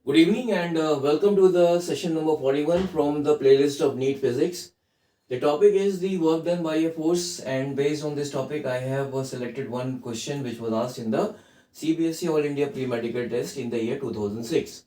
Good evening and welcome to the session number 41 from the playlist of NEET Physics. The topic is the work done by a force, and based on this topic I have selected one question which was asked in the CBSE All India Pre-Medical Test in the year 2006.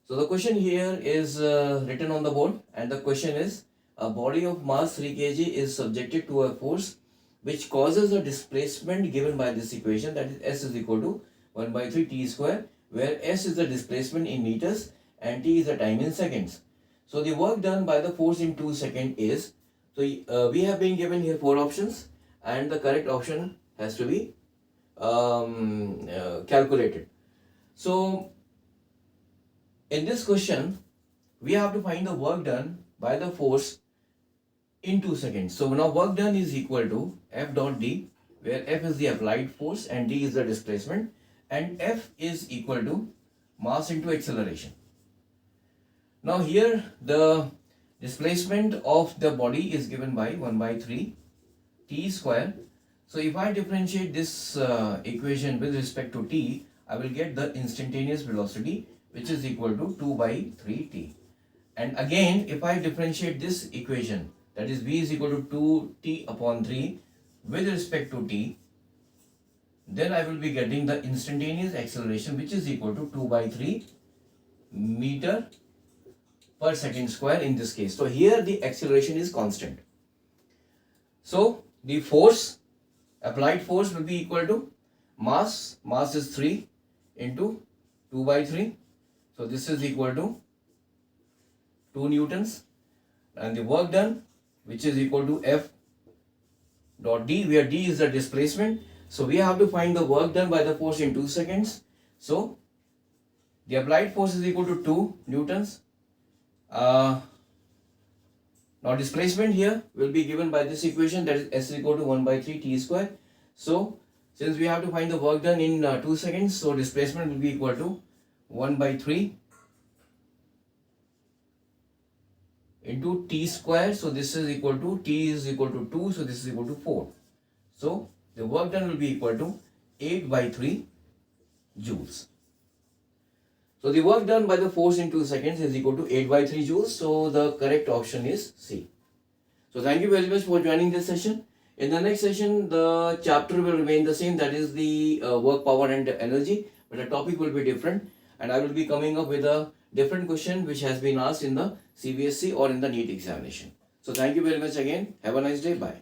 So the question here is written on the board, and the question is: a body of mass 3 kg is subjected to a force which causes a displacement given by this equation, that is S is equal to 1 by 3 t square, where S is the displacement in meters and t is the time in seconds. So the work done by the force in 2 seconds is, we have been given here 4 options, and the correct option has to be calculated. So in this question, we have to find the work done by the force in 2 seconds. So now work done is equal to F dot D, where F is the applied force and D is the displacement, and F is equal to mass into acceleration. Now here the displacement of the body is given by 1 by 3 t square. So if I differentiate this equation with respect to t, I will get the instantaneous velocity, which is equal to 2 by 3t. And again, if I differentiate this equation, that is v is equal to 2t upon 3 with respect to t, then I will be getting the instantaneous acceleration, which is equal to 2 by 3 meter per second square in this case. So here the acceleration is constant. So the force, applied force, will be equal to mass is 3 into 2 by 3. So this is equal to 2 newtons, and the work done, which is equal to F dot D, where D is the displacement. So we have to find the work done by the force in 2 seconds. So the applied force is equal to 2 newtons. Now displacement here will be given by this equation, that is S is equal to 1 by 3 t square. So since we have to find the work done in 2 seconds, so displacement will be equal to 1 by 3 into t square. So this is equal to, t is equal to 2, so this is equal to 4. So the work done will be equal to 8 by 3 joules. So the work done by the force in 2 seconds is equal to 8 by 3 joules. So the correct option is C. So thank you very much for joining this session. In the next session, the chapter will remain the same, that is the work, power and energy, but the topic will be different, and I will be coming up with a different question which has been asked in the CBSE or in the NEET examination. So thank you very much again. Have a nice day. Bye.